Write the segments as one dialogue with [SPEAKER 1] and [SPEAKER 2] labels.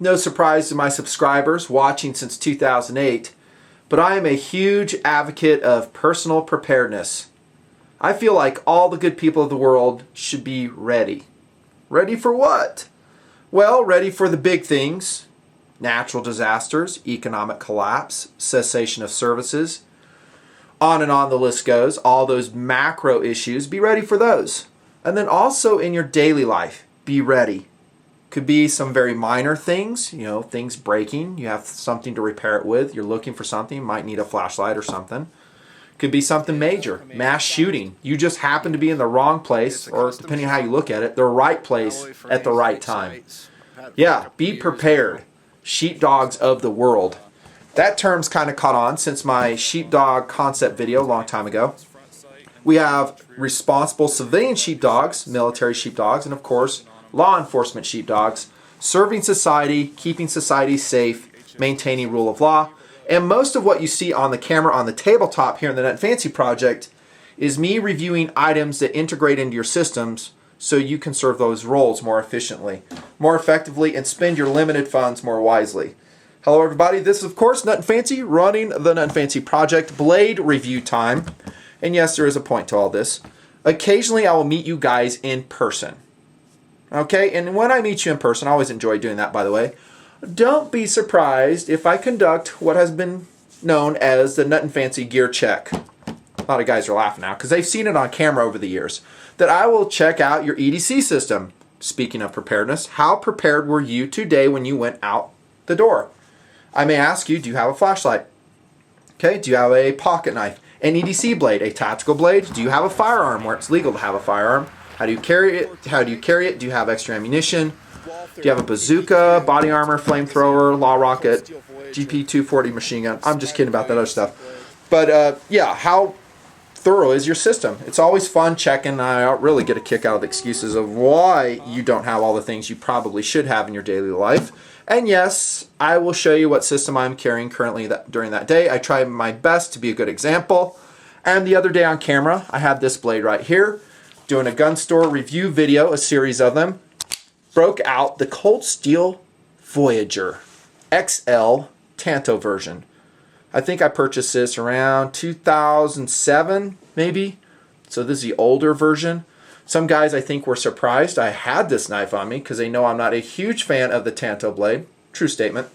[SPEAKER 1] no surprise to my subscribers watching since 2008, but I am a huge advocate of personal preparedness. I feel like all the good people of the world should be ready. Ready for what? Well, ready for the big things: natural disasters, economic collapse, cessation of services, on and on the list goes. All those macro issues, be ready for those. And then also in your daily life, be ready. Could be some very minor things, things breaking, you have something to repair it with, you're looking for something, you might need a flashlight or something. Could be something major, mass shooting. You just happen to be in the wrong place, or depending on how you look at it, the right place at the right time. Yeah, be prepared. Sheepdogs of the world. That term's kind of caught on since my Sheepdog Concept video a long time ago. We have responsible civilian sheepdogs, military sheepdogs, and of course, law enforcement sheepdogs, serving society, keeping society safe, maintaining rule of law. And most of what you see on the camera on the tabletop here in the Nutnfancy project is me reviewing items that integrate into your systems so you can serve those roles more efficiently, more effectively, and spend your limited funds more wisely. Hello everybody, this is of course Nutnfancy running the Nutnfancy project, blade review time. And yes, there is a point to all this. Occasionally I will meet you guys in person. Okay, and when I meet you in person, I always enjoy doing that, by the way. Don't be surprised if I conduct what has been known as the Nutnfancy Gear Check. A lot of guys are laughing now because they've seen it on camera over the years. That I will check out your EDC system. Speaking of preparedness, how prepared were you today when you went out the door? I may ask you, do you have a flashlight? Okay, do you have a pocket knife? An EDC blade, a tactical blade? Do you have a firearm where it's legal to have a firearm? How do you carry it? Do you have extra ammunition? Do you have a bazooka, body armor, flamethrower, law rocket, GP240 machine gun? I'm just kidding about that other stuff. But yeah, how thorough is your system? It's always fun checking. I really get a kick out of the excuses of why you don't have all the things you probably should have in your daily life. And yes, I will show you what system I'm carrying currently during that day. I try my best to be a good example. And the other day on camera, I had this blade right here, doing a gun store review video, a series of them. Broke out the Cold Steel Voyager XL Tanto version. I think I purchased this around 2007, maybe. So this is the older version. Some guys, I think, were surprised I had this knife on me because they know I'm not a huge fan of the Tanto blade. True statement.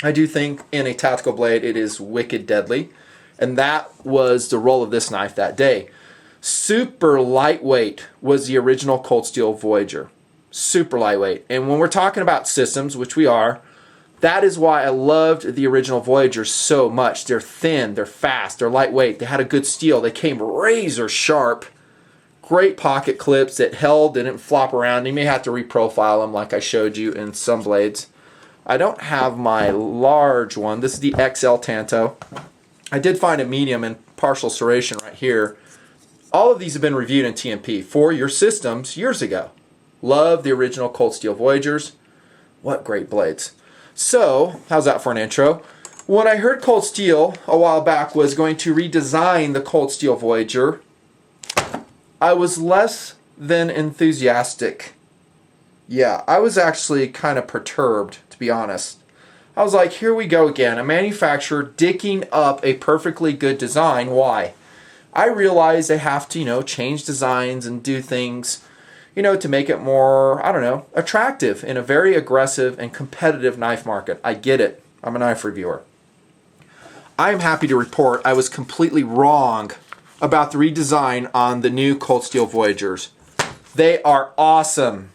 [SPEAKER 1] I do think in a tactical blade it is wicked deadly. And that was the role of this knife that day. Super lightweight was the original Cold Steel Voyager. Super lightweight. And when we're talking about systems, which we are, that is why I loved the original Voyagers so much. They're thin, they're fast, they're lightweight, they had a good steel, they came razor sharp. Great pocket clips that held, didn't flop around. You may have to reprofile them like I showed you in some blades. I don't have my large one. This is the XL Tanto. I did find a medium in partial serration right here. All of these have been reviewed in TMP for your systems years ago. Love the original Cold Steel Voyagers. What great blades. So, how's that for an intro? When I heard Cold Steel a while back was going to redesign the Cold Steel Voyager, I was less than enthusiastic. Yeah, I was actually kind of perturbed, to be honest. I was like, here we go again. A manufacturer dicking up a perfectly good design. Why? I realize they have to, change designs and do things, to make it more, attractive in a very aggressive and competitive knife market. I get it. I'm a knife reviewer. I am happy to report I was completely wrong about the redesign on the new Cold Steel Voyagers. They are awesome.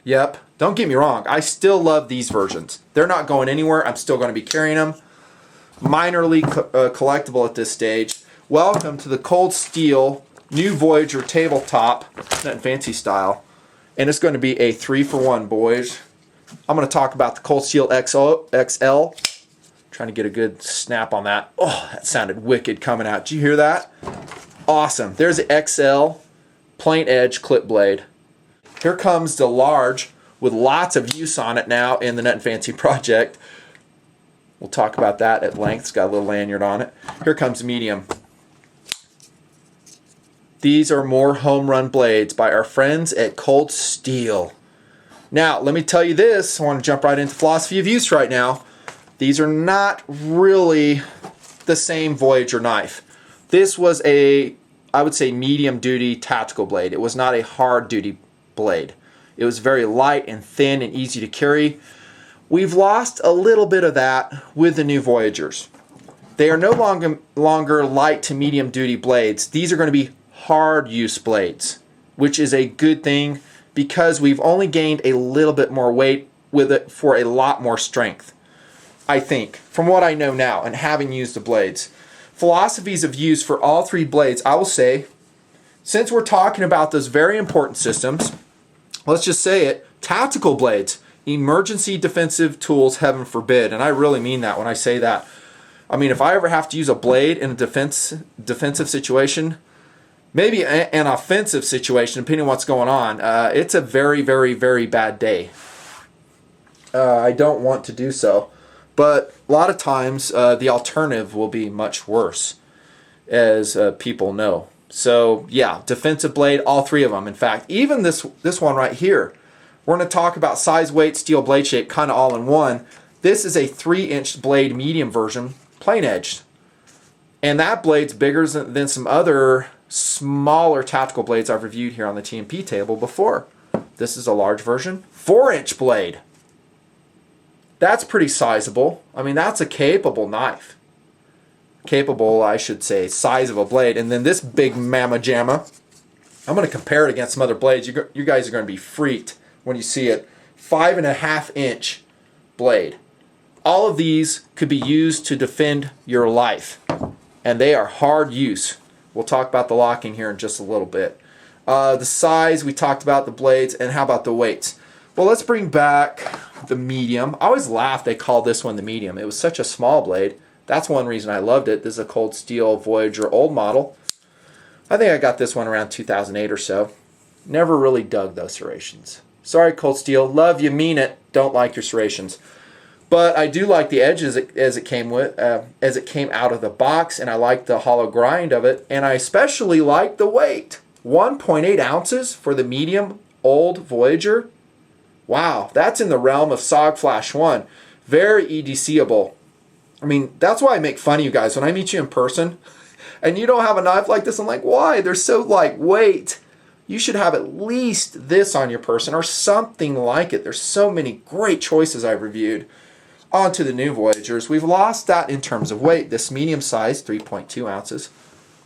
[SPEAKER 1] Yep. Don't get me wrong. I still love these versions. They're not going anywhere. I'm still going to be carrying them. Minorly collectible at this stage. Welcome to the Cold Steel new Voyager tabletop, Nutnfancy style. And it's going to be a 3-for-1, boys. I'm going to talk about the Cold Steel XL. Trying to get a good snap on that. Oh, that sounded wicked coming out. Did you hear that? Awesome. There's the XL plain edge clip blade. Here comes the large with lots of use on it now in the Nutnfancy project. We'll talk about that at length. It's got a little lanyard on it. Here comes medium. These are more home run blades by our friends at Cold Steel. Now, let me tell you this. I want to jump right into philosophy of use right now. These are not really the same Voyager knife. This was a, I would say, medium duty tactical blade. It was not a hard duty blade. It was very light and thin and easy to carry. We've lost a little bit of that with the new Voyagers. They are no longer light to medium duty blades. These are going to be hard use blades, which is a good thing because we've only gained a little bit more weight with it for a lot more strength, I think, from what I know now and having used the blades. Philosophies of use for all three blades, I will say, since we're talking about those very important systems, let's just say it, tactical blades, emergency defensive tools, heaven forbid, and I really mean that when I say that. I mean, if I ever have to use a blade in a defensive situation, maybe an offensive situation, depending on what's going on, it's a very, very, very bad day. I don't want to do so. But a lot of times, the alternative will be much worse, as people know. So, yeah, defensive blade, all three of them. In fact, even this one right here, we're going to talk about size, weight, steel, blade shape, kind of all in one. This is a 3-inch blade medium version, plain edged. And that blade's bigger than some other smaller tactical blades I've reviewed here on the TMP table before. This is a large version, 4-inch blade. That's pretty sizable. I mean, that's a capable knife. Capable, I should say, size of a blade. And then this big mamma jamma, I'm going to compare it against some other blades. You guys are going to be freaked when you see it. 5.5-inch blade. All of these could be used to defend your life. And they are hard use. We'll talk about the locking here in just a little bit. The size, we talked about the blades, and how about the weights? Well, let's bring back the medium. I always laugh they call this one the medium. It was such a small blade. That's one reason I loved it. This is a Cold Steel Voyager old model. I think I got this one around 2008 or so. Never really dug those serrations. Sorry, Cold Steel. Love you, mean it. Don't like your serrations. But I do like the edges as it came out of the box, and I like the hollow grind of it, and I especially like the weight. 1.8 ounces for the medium old Voyager. Wow, that's in the realm of SOG Flash 1. Very EDC-able. I mean, that's why I make fun of you guys. When I meet you in person and you don't have a knife like this, I'm like, why? They're so lightweight. You should have at least this on your person or something like it. There's so many great choices I've reviewed. On to the new Voyagers. We've lost that in terms of weight. This medium size, 3.2 ounces,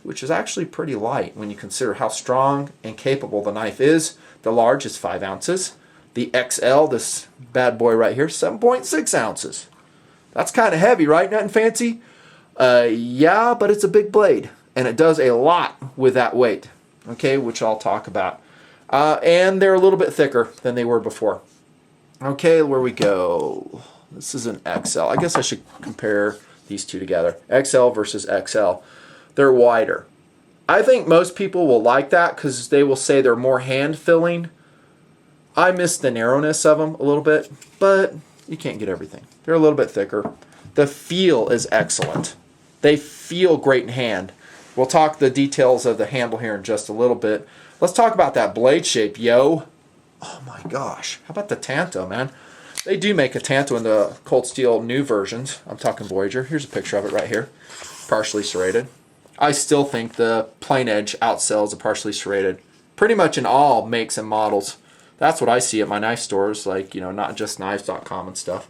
[SPEAKER 1] which is actually pretty light when you consider how strong and capable the knife is. The large is 5 ounces. The XL, this bad boy right here, 7.6 ounces. That's kind of heavy, right, Nutnfancy? Yeah, but it's a big blade, and it does a lot with that weight, okay, which I'll talk about. And they're a little bit thicker than they were before. Okay, where we go. This is an XL. I guess I should compare these two together. XL versus XL. They're wider. I think most people will like that because they will say they're more hand-filling. I miss the narrowness of them a little bit, but you can't get everything. They're a little bit thicker. The feel is excellent. They feel great in hand. We'll talk the details of the handle here in just a little bit. Let's talk about that blade shape, yo. Oh my gosh. How about the Tanto, man? They do make a Tanto in the Cold Steel new versions. I'm talking Voyager. Here's a picture of it right here. Partially serrated. I still think the plain edge outsells the partially serrated. Pretty much in all makes and models. That's what I see at my knife stores, like, you know, not just knives.com and stuff.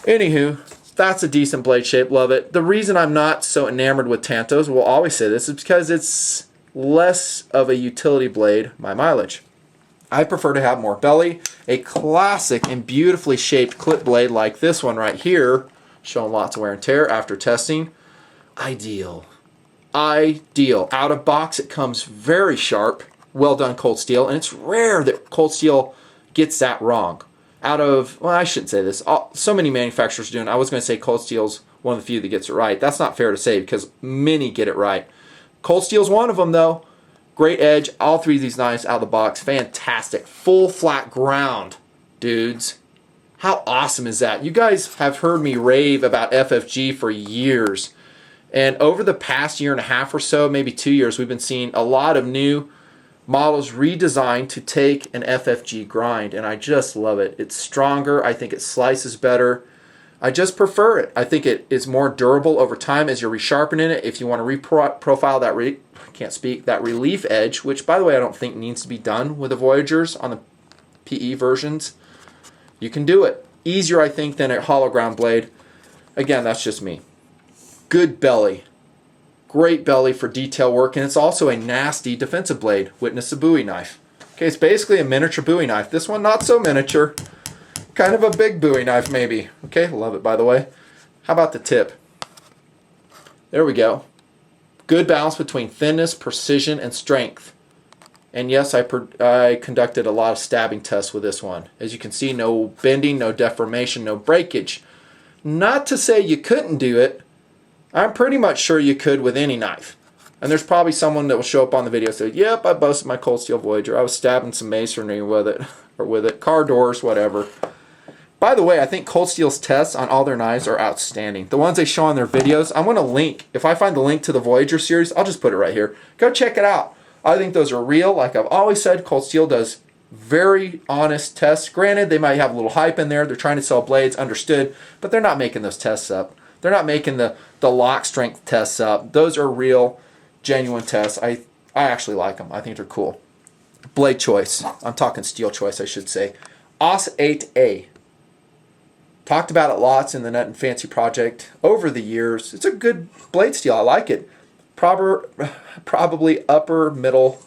[SPEAKER 1] Anywho, that's a decent blade shape. Love it. The reason I'm not so enamored with Tantos, we'll always say this, is because it's less of a utility blade, my mileage. I prefer to have more belly. A classic and beautifully shaped clip blade like this one right here, showing lots of wear and tear after testing. Ideal. Ideal. Out of box, it comes very sharp. Well done, Cold Steel. And it's rare that Cold Steel gets that wrong. Out of, well, I shouldn't say this. So many manufacturers do, and I was going to say Cold Steel's one of the few that gets it right. That's not fair to say because many get it right. Cold Steel's one of them, though. Great edge. All three of these knives out of the box. Fantastic. Full flat ground, dudes. How awesome is that? You guys have heard me rave about FFG for years. And over the past year and a half or so, maybe 2 years, we've been seeing a lot of new Model's redesigned to take an FFG grind, and I just love it. It's stronger. I think it slices better. I just prefer it. I think it is more durable over time as you're resharpening it. If you want to reprofile that that relief edge, which by the way I don't think needs to be done with the Voyagers on the PE versions, you can do it. Easier I think than a hollow ground blade. Again, that's just me. Good belly. Great belly for detail work, and it's also a nasty defensive blade. Witness a Bowie knife. Okay, it's basically a miniature Bowie knife. This one not so miniature. Kind of a big Bowie knife maybe. Okay, love it by the way. How about the tip? There we go. Good balance between thinness, precision, and strength. And yes, I conducted a lot of stabbing tests with this one. As you can see, no bending, no deformation, no breakage. Not to say you couldn't do it. I'm pretty much sure you could with any knife. And there's probably someone that will show up on the video and say, yep, I busted my Cold Steel Voyager. I was stabbing some masonry with it, car doors, whatever. By the way, I think Cold Steel's tests on all their knives are outstanding. The ones they show on their videos, I'm going to link. If I find the link to the Voyager series, I'll just put it right here. Go check it out. I think those are real. Like I've always said, Cold Steel does very honest tests. Granted, they might have a little hype in there. They're trying to sell blades, understood. But they're not making those tests up. They're not making the lock strength tests up. Those are real, genuine tests. I actually like them. I think they're cool. Blade choice. I'm talking steel choice, I should say. AUS 8A. Talked about it lots in the Nutnfancy project over the years. It's a good blade steel. I like it. Probably upper middle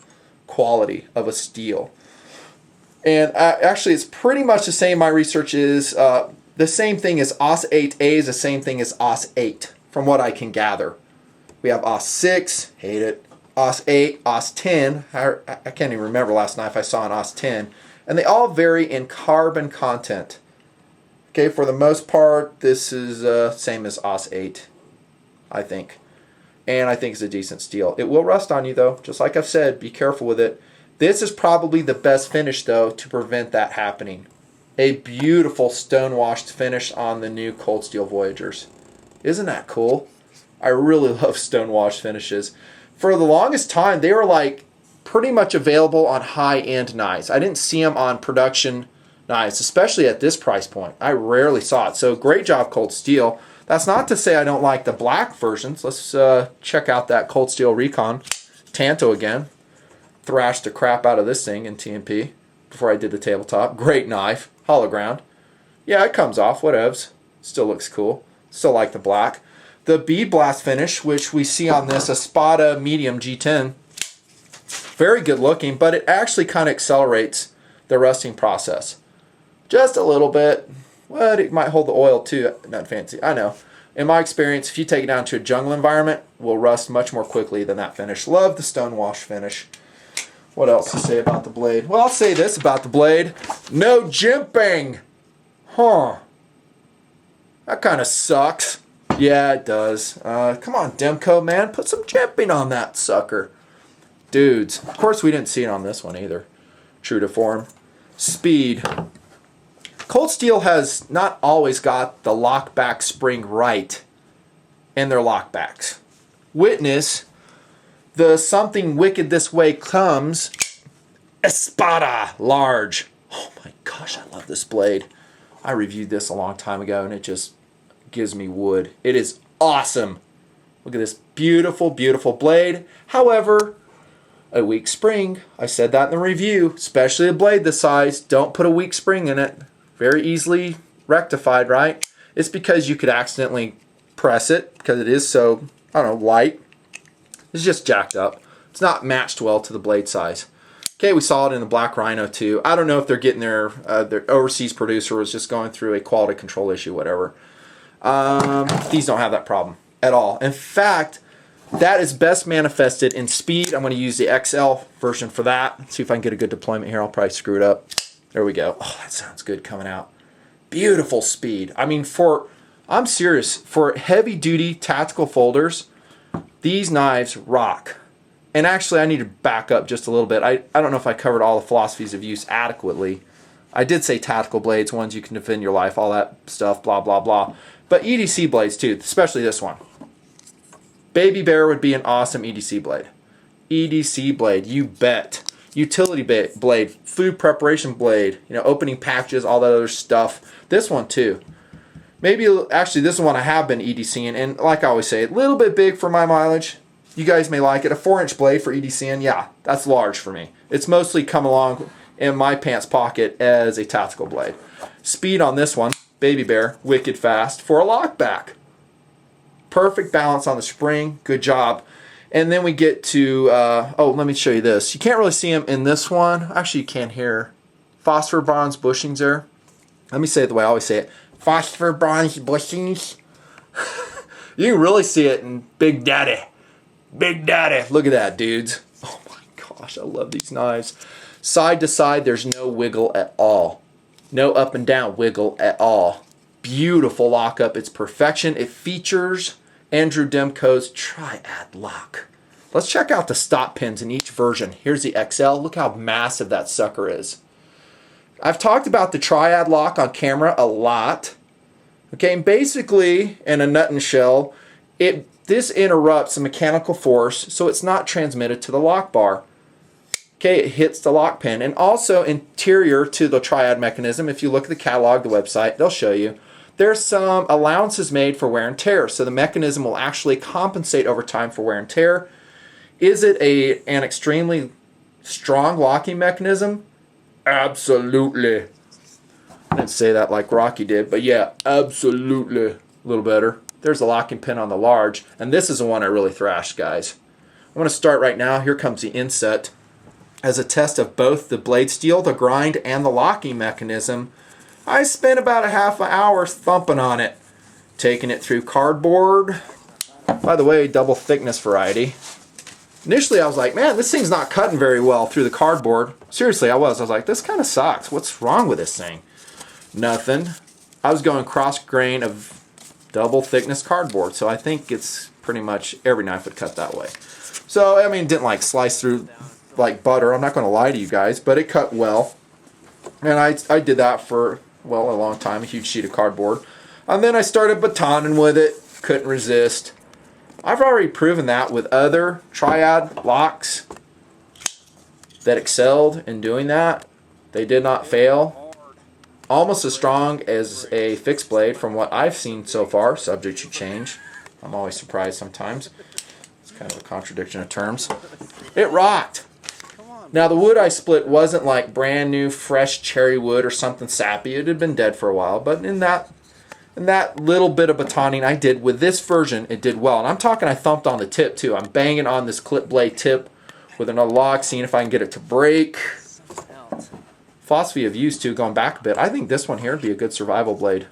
[SPEAKER 1] quality of a steel. And actually, it's pretty much the same. My research is the same thing as AUS 8A is the same thing as AUS 8, from what I can gather. We have AUS 6, hate it. AUS 8, AUS 10. I can't even remember last knife I saw an AUS 10. And they all vary in carbon content. Okay, for the most part, this is same as AUS 8, I think. And I think it's a decent steel. It will rust on you though, just like I've said, be careful with it. This is probably the best finish though to prevent that happening. A beautiful stone-washed finish on the new Cold Steel Voyagers. Isn't that cool? I really love stone-washed finishes. For the longest time, they were like pretty much available on high-end knives. I didn't see them on production knives, especially at this price point. I rarely saw it. So great job, Cold Steel. That's not to say I don't like the black versions. Let's check out that Cold Steel Recon. Tanto again. Thrashed the crap out of this thing in TMP before I did the tabletop. Great knife. Hollow ground. Yeah, it comes off. Whatevs. Still looks cool. Still like the black. The bead blast finish, which we see on this Espada Medium G10. Very good looking, but it actually kind of accelerates the rusting process. Just a little bit. Well, it might hold the oil too. Nutnfancy. I know. In my experience, if you take it down to a jungle environment, it will rust much more quickly than that finish. Love the stone wash finish. What else to say about the blade? Well, I'll say this about the blade. No jimping. Huh. That kind of sucks. Yeah, it does. Come on, Demco, man. Put some jimping on that sucker. Dudes. Of course, we didn't see it on this one either. True to form. Speed. Cold Steel has not always got the lockback spring right in their lockbacks. Witness the Something Wicked This Way Comes Espada Large. Oh my gosh, I love this blade. I reviewed this a long time ago and it just gives me wood. It is awesome. Look at this beautiful, beautiful blade. However, a weak spring. I said that in the review, especially a blade this size. Don't put a weak spring in it. Very easily rectified, right? It's because you could accidentally press it because it is so, I don't know, light. It's just jacked up. It's not matched well to the blade size. Okay, we saw it in the Black Rhino too. I don't know if they're getting their overseas producer was just going through a quality control issue, whatever. These don't have that problem at all. In fact, that is best manifested in speed. I'm going to use the XL version for that. Let's see if I can get a good deployment here. I'll probably screw it up. There we go. Oh, that sounds good coming out. Beautiful speed. I mean, I'm serious, for heavy duty tactical folders, these knives rock. And actually, I need to back up just a little bit. I don't know if I covered all the philosophies of use adequately. I did say tactical blades, ones you can defend your life, all that stuff, blah, blah, blah. But EDC blades too, especially this one. Baby Bear would be an awesome EDC blade. EDC blade, you bet. utility blade, food preparation blade, you know, opening packages, all that other stuff. This one too. Maybe, actually, this is one I have been EDCing, and like I always say, a little bit big for my mileage. You guys may like it. A 4-inch blade for EDCing, yeah, that's large for me. It's mostly come along in my pants pocket as a tactical blade. Speed on this one, Baby Bear, wicked fast for a lockback. Perfect balance on the spring, good job. And then we get to, oh, let me show you this. You can't really see them in this one. Actually, you can here. Phosphor bronze bushings there. Let me say it the way I always say it. Phosphor bronze bushings. You can really see it in Big Daddy. Big Daddy. Look at that, dudes. Oh my gosh, I love these knives. Side to side, there's no wiggle at all. No up and down wiggle at all. Beautiful lockup. It's perfection. It features Andrew Demko's Triad lock. Let's check out the stop pins in each version. Here's the XL. Look how massive that sucker is. I've talked about the Triad lock on camera a lot. Okay, and basically, in a nut and shell, this interrupts the mechanical force, so it's not transmitted to the lock bar. Okay, it hits the lock pin. And also interior to the Triad mechanism, if you look at the catalog, the website, they'll show you, there's some allowances made for wear and tear, so the mechanism will actually compensate over time for wear and tear. Is it an extremely strong locking mechanism? Absolutely. I didn't say that like Rocky did, but yeah, absolutely. A little better. There's a locking pin on the large, and this is the one I really thrashed, guys. I'm going to start right now. Here comes the inset. As a test of both the blade steel, the grind, and the locking mechanism, I spent about a half an hour thumping on it, taking it through cardboard. By the way, double thickness variety. Initially, I was like, man, this thing's not cutting very well through the cardboard. Seriously, I was like, this kind of sucks. What's wrong with this thing? Nothing. I was going cross grain of double thickness cardboard, so I think it's pretty much every knife would cut that way. So, I mean, it didn't like slice through like butter. I'm not going to lie to you guys, but it cut well. And I did that for, well, a long time, a huge sheet of cardboard. And then I started batoning with it. Couldn't resist. I've already proven that with other Triad locks that excelled in doing that. They did not fail. Almost as strong as a fixed blade from what I've seen so far, subject to change. I'm always surprised sometimes. It's kind of a contradiction of terms. It rocked. Now the wood I split wasn't like brand new fresh cherry wood or something sappy. It had been dead for a while, but in that little bit of batoning I did with this version, it did well. And I'm talking I thumped on the tip too. I'm banging on this clip blade tip with another lock, seeing if I can get it to break. Philosophy of use too, going back a bit. I think this one here would be a good survival blade.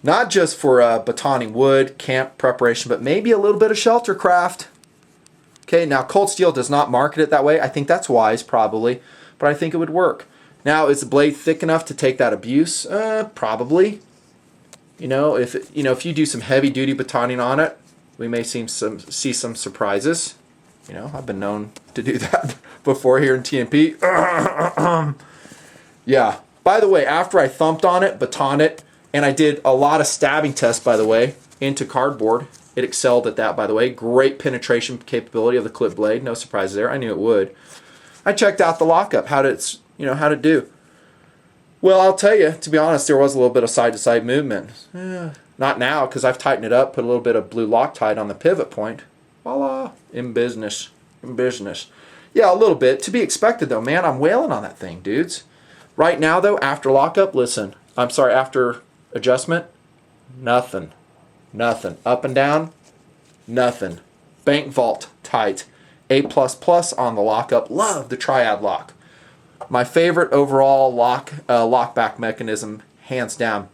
[SPEAKER 1] Not just for batoning wood, camp preparation, but maybe a little bit of shelter craft. Okay, now Cold Steel does not market it that way. I think that's wise, probably, but I think it would work. Now, is the blade thick enough to take that abuse? Probably. If you do some heavy-duty batoning on it, we may see some surprises. I've been known to do that before here in TMP. Yeah. By the way, after I thumped on it, batoned it, and I did a lot of stabbing tests, by the way, into cardboard. It excelled at that, by the way. Great penetration capability of the clip blade. No surprises there. I knew it would. I checked out the lockup. How did it do? Well, I'll tell you, to be honest, there was a little bit of side-to-side movement. Not now, because I've tightened it up, put a little bit of blue Loctite on the pivot point. Voila. In business. Yeah, a little bit. To be expected, though, man. I'm wailing on that thing, dudes. Right now, though, after lockup, after adjustment, nothing. Up and down, nothing. Bank vault tight. A++ on the lockup. Love the Triad lock. My favorite overall lockback mechanism, hands down.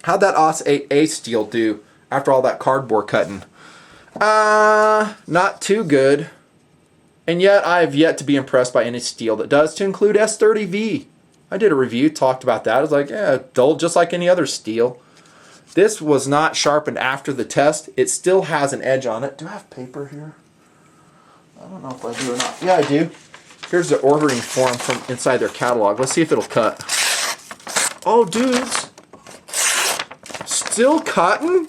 [SPEAKER 1] How'd that OS 8A steel do after all that cardboard cutting? Not too good. And yet I have yet to be impressed by any steel that does, to include S30V. I did a review, talked about that. I was like, yeah, dull just like any other steel. This was not sharpened after the test. It still has an edge on it. Do I have paper here? I don't know if I do or not. Yeah, I do. Here's the ordering form from inside their catalog. Let's see if it'll cut. Oh, dudes. Still cutting?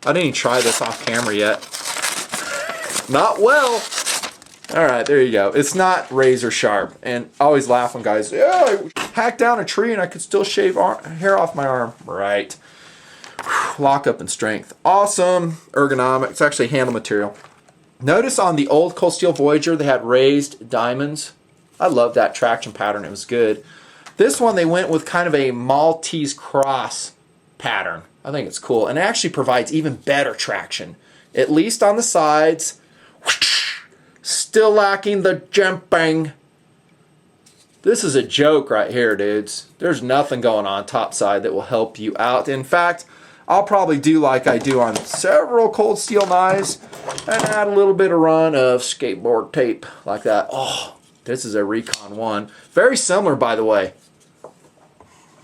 [SPEAKER 1] I didn't even try this off camera yet. Not well. All right, there you go. It's not razor sharp. And I always laugh when guys say, oh, I hacked down a tree and I could still shave hair off my arm. Right. Lockup and strength. Awesome. Ergonomic. It's actually handle material. Notice on the old Cold Steel Voyager, they had raised diamonds. I love that traction pattern. It was good. This one, they went with kind of a Maltese cross pattern. I think it's cool. And it actually provides even better traction, at least on the sides. Still lacking the jumping. This is a joke right here, dudes. There's nothing going on top side that will help you out. In fact, I'll probably do like I do on several Cold Steel knives and add a little bit of run of skateboard tape like that. Oh, this is a Recon 1. Very similar, by the way,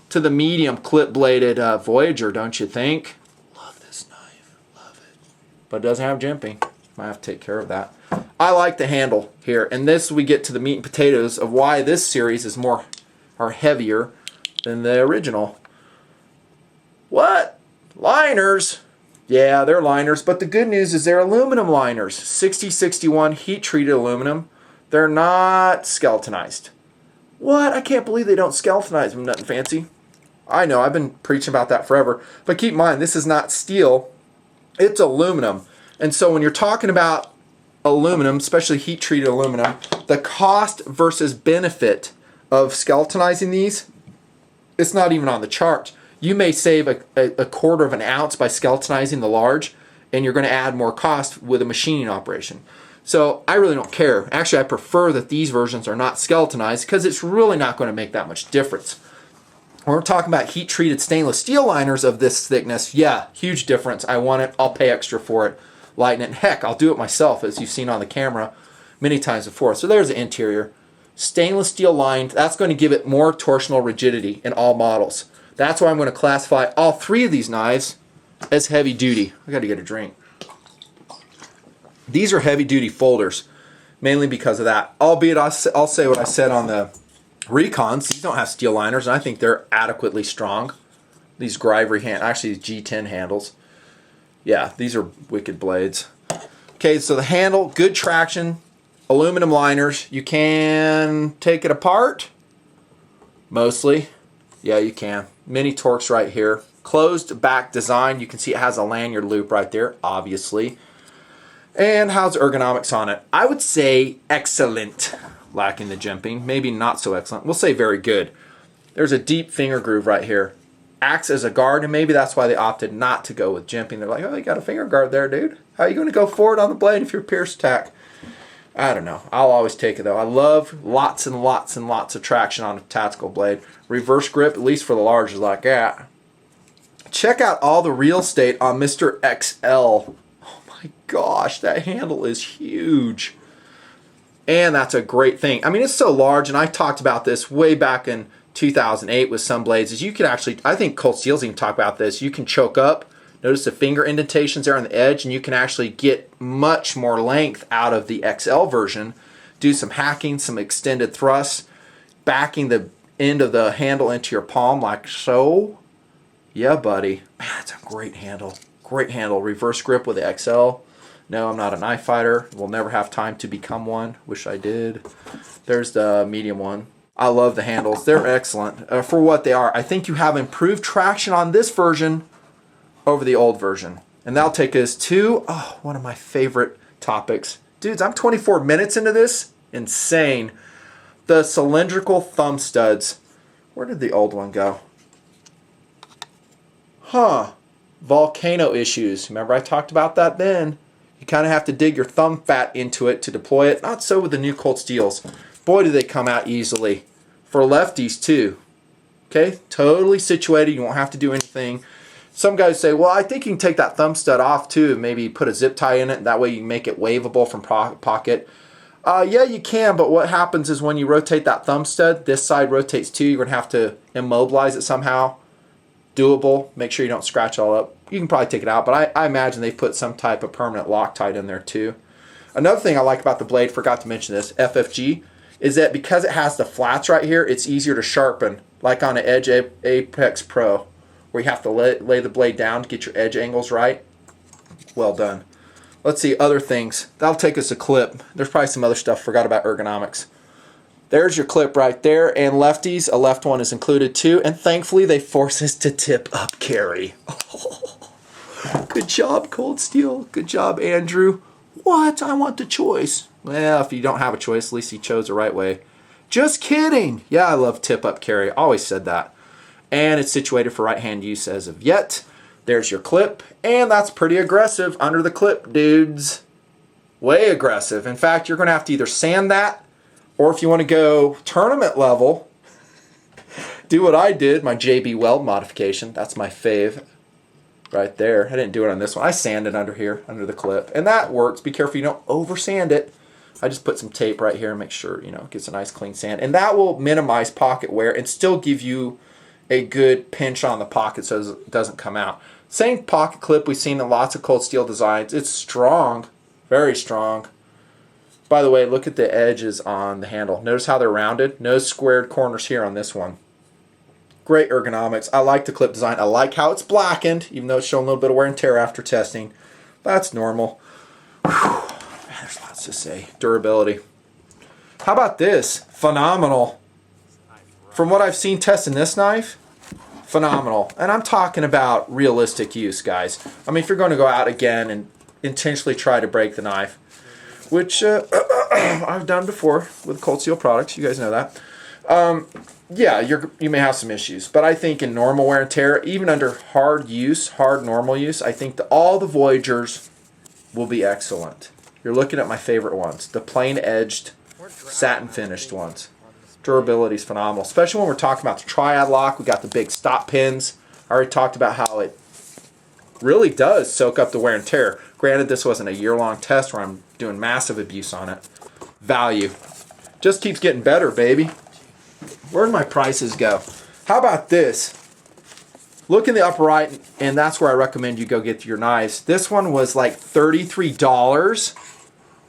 [SPEAKER 1] to the medium clip-bladed Voyager, don't you think? Love this knife. Love it. But it doesn't have jimping. Might have to take care of that. I like the handle here. And this, we get to the meat and potatoes of why this series is more or heavier than the original. What? Liners? Yeah, they're liners, but the good news is they're aluminum liners. 6061 heat-treated aluminum. They're not skeletonized. What? I can't believe they don't skeletonize them, Nutnfancy. I know, I've been preaching about that forever. But keep in mind, this is not steel. It's aluminum. And so when you're talking about aluminum, especially heat-treated aluminum, the cost versus benefit of skeletonizing these, it's not even on the chart. You may save a quarter of an ounce by skeletonizing the large, and you're going to add more cost with a machining operation. So I really don't care. Actually, I prefer that these versions are not skeletonized because it's really not going to make that much difference. When we're talking about heat-treated stainless steel liners of this thickness, yeah, huge difference. I want it. I'll pay extra for it. Lighten it. Heck, I'll do it myself, as you've seen on the camera many times before. So there's the interior. Stainless steel lined. That's going to give it more torsional rigidity in all models. That's why I'm going to classify all three of these knives as heavy duty. I got to get a drink. These are heavy duty folders, mainly because of that. Albeit I'll say what I said on the Recons. These don't have steel liners, and I think they're adequately strong. These Grivery actually G10 handles. Yeah, these are wicked blades. Okay, so the handle, good traction, aluminum liners. You can take it apart, mostly. Yeah, you can. Mini Torx right here. Closed back design. You can see it has a lanyard loop right there, obviously. And how's ergonomics on it? I would say excellent. Lacking the jimping. Maybe not so excellent. We'll say very good. There's a deep finger groove right here. Acts as a guard, and maybe that's why they opted not to go with jimping. They're like, oh, you got a finger guard there, dude. How are you going to go forward on the blade if you're pierce attack? I don't know. I'll always take it, though. I love lots and lots and lots of traction on a tactical blade. Reverse grip, at least for the large, is like that. Check out all the real estate on Mr. XL. Oh my gosh, that handle is huge. And that's a great thing. I mean, it's so large, and I talked about this way back in 2008 with some blades, is you can actually, I think Cold Steel's even talk about this, you can choke up. Notice the finger indentations there on the edge, and you can actually get much more length out of the XL version. Do some hacking, some extended thrusts, backing the end of the handle into your palm like so. Yeah, buddy. Man, that's a great handle. Great handle. Reverse grip with the XL. No, I'm not a knife fighter. We'll never have time to become one. Wish I did. There's the medium one. I love the handles. They're excellent for what they are. I think you have improved traction on this version over the old version. And that'll take us to one of my favorite topics. Dudes, I'm 24 minutes into this. Insane. The cylindrical thumb studs. Where did the old one go? Volcano issues. Remember I talked about that then? You kind of have to dig your thumb fat into it to deploy it. Not so with the new Cold Steels. Boy, do they come out easily. For lefties too. Okay, totally situated. You won't have to do anything. Some guys say, well, I think you can take that thumb stud off too, maybe put a zip tie in it, that way you can make it waveable from pocket. Yeah, you can, but what happens is when you rotate that thumb stud, this side rotates too. You're going to have to immobilize it somehow. Doable. Make sure you don't scratch it all up. You can probably take it out, but I imagine they put some type of permanent Loctite in there too. Another thing I like about the blade, forgot to mention this, FFG, is that because it has the flats right here, it's easier to sharpen, like on an Edge Apex Pro, where you have to lay the blade down to get your edge angles right. Well done. Let's see, other things. That'll take us a clip. There's probably some other stuff. Forgot about ergonomics. There's your clip right there. And lefties, a left one is included too. And thankfully, they force us to tip up carry. Oh, good job, Cold Steel. Good job, Andrew. What? I want the choice. Well, if you don't have a choice, at least you chose the right way. Just kidding. Yeah, I love tip up carry. Always said that. And it's situated for right-hand use as of yet. There's your clip, and that's pretty aggressive under the clip, dudes. Way aggressive. In fact, you're going to have to either sand that, or if you want to go tournament level, do what I did, my JB Weld modification. That's my fave right there. I didn't do it on this one. I sanded under here, under the clip, and that works. Be careful you don't over sand it. I just put some tape right here and make sure, you know, it gets a nice clean sand. And that will minimize pocket wear and still give you a good pinch on the pocket so it doesn't come out. Same pocket clip we've seen in lots of Cold Steel designs. It's strong, very strong. By the way, look at the edges on the handle. Notice how they're rounded. No squared corners here on this one. Great ergonomics. I like the clip design. I like how it's blackened, even though it's showing a little bit of wear and tear after testing. That's normal. Whew. Man, there's lots to say. Durability. How about this? Phenomenal. From what I've seen testing this knife, phenomenal. And I'm talking about realistic use, guys. I mean, if you're going to go out again and intentionally try to break the knife, which I've done before with Cold Steel products, you guys know that. Yeah, you may have some issues, but I think in normal wear and tear, even under hard use, hard normal use, I think all the Voyagers will be excellent. You're looking at my favorite ones, the plain edged, satin finished ones. Durability is phenomenal, especially when we're talking about the triad lock. We got the big stop pins. I already talked about how it really does soak up the wear and tear. Granted, this wasn't a year-long test where I'm doing massive abuse on it. Value. Just keeps getting better, baby. Where'd my prices go? How about this? Look in the upper right, and that's where I recommend you go get your knives. This one was like $33.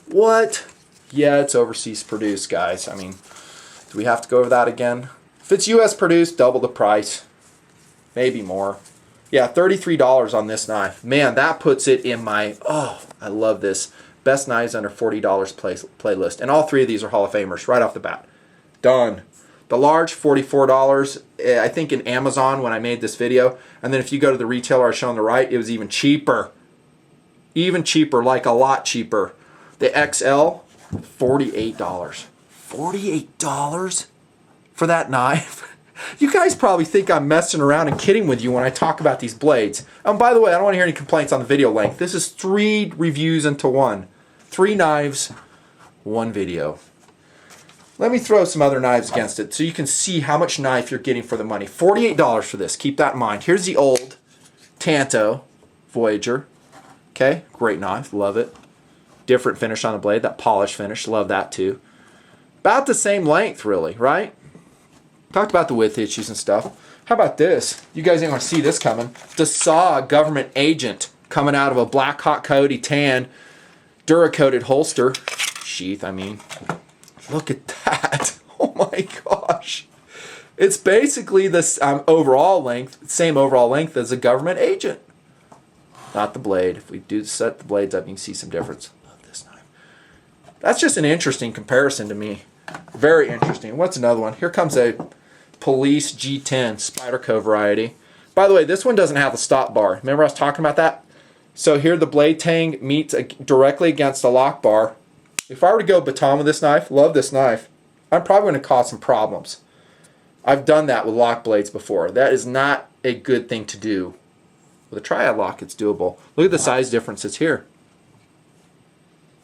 [SPEAKER 1] What? Yeah, it's overseas produced, guys. I mean, do we have to go over that again? If it's US produced, double the price. Maybe more. Yeah, $33 on this knife. Man, that puts it in my, oh, I love this. Best knives under $40 playlist. And all three of these are Hall of Famers right off the bat. Done. The large, $44. I think in Amazon when I made this video. And then if you go to the retailer I show on the right, it was even cheaper. Even cheaper, like a lot cheaper. The XL, $48. $48 for that knife? You guys probably think I'm messing around and kidding with you when I talk about these blades. And by the way, I don't want to hear any complaints on the video length. This is 3 reviews into one. 3 knives, 1 video. Let me throw some other knives against it so you can see how much knife you're getting for the money. $48 for this. Keep that in mind. Here's the old Tanto Voyager. Okay, great knife. Love it. Different finish on the blade. That polished finish. Love that too. About the same length, really, right? Talked about the width issues and stuff. How about this? You guys ain't gonna see this coming. Dassault government agent coming out of a Black Hawk Coyote tan Duracoated holster. Sheath, I mean. Look at that. Oh my gosh. It's basically this overall length, same overall length as a government agent. Not the blade. If we do set the blades up, you can see some difference. Love this knife. That's just an interesting comparison to me. Very interesting. What's another one? Here comes a Police G10 Spyderco variety. By the way, this one doesn't have the stop bar. Remember I was talking about that? So here the blade tang meets directly against the lock bar. If I were to go baton with this knife, love this knife, I'm probably going to cause some problems. I've done that with lock blades before. That is not a good thing to do. With a triad lock, it's doable. Look at the size differences here.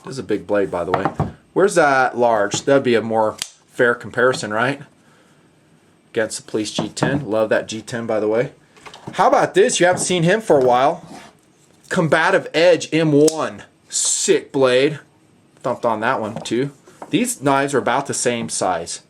[SPEAKER 1] This is a big blade, by the way. Where's that large? That'd be a more fair comparison, right? Against the Police G10. Love that G10, by the way. How about this? You haven't seen him for a while. Combative Edge M1. Sick blade. Thumped on that one, too. These knives are about the same size.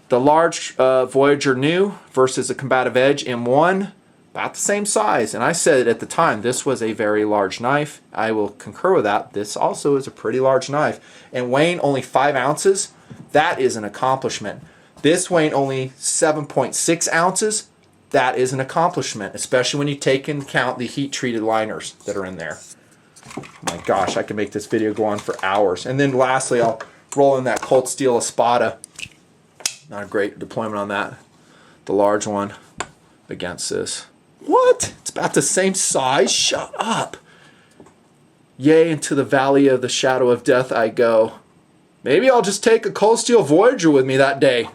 [SPEAKER 1] The large Voyager New versus the Combative Edge M1. About the same size. And I said at the time, this was a very large knife. I will concur with that. This also is a pretty large knife. And weighing only 5 ounces, that is an accomplishment. This weighing only 7.6 ounces, that is an accomplishment, especially when you take into account the heat-treated liners that are in there. Oh my gosh, I can make this video go on for hours. And then lastly, I'll roll in that Cold Steel Espada. Not a great deployment on that. The large one against this. What? It's about the same size? Shut up. Yea, into the valley of the shadow of death I go. Maybe I'll just take a Cold Steel Voyager with me that day.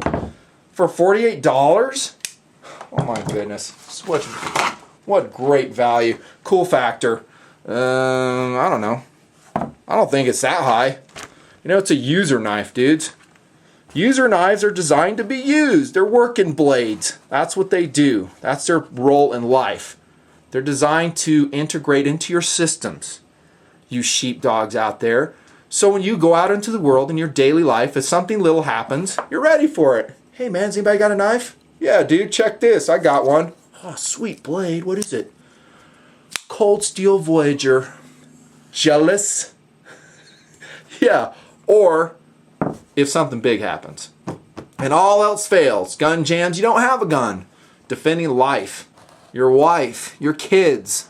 [SPEAKER 1] For $48? Oh my goodness. What great value. Cool factor. I don't know. I don't think it's that high. You know, it's a user knife, dudes. User knives are designed to be used. They're working blades. That's what they do. That's their role in life. They're designed to integrate into your systems, you sheepdogs out there. So when you go out into the world in your daily life, if something little happens, you're ready for it. Hey man, has anybody got a knife? Yeah, dude, check this. I got one. Oh, sweet blade. What is it? Cold Steel Voyager. Jealous? Yeah, or if something big happens and all else fails, gun jams, you don't have a gun, defending life, your wife, your kids,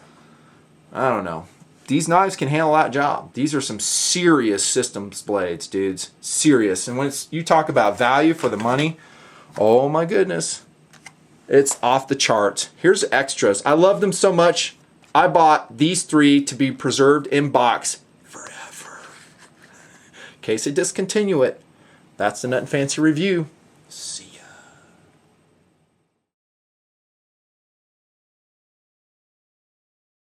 [SPEAKER 1] I don't know. These knives can handle that job. These are some serious systems blades, dudes. Serious. And when you talk about value for the money, oh my goodness, it's off the charts. Here's extras. I love them so much, I bought these 3 to be preserved in box forever. In case they discontinue it. That's the Nutnfancy review. See ya.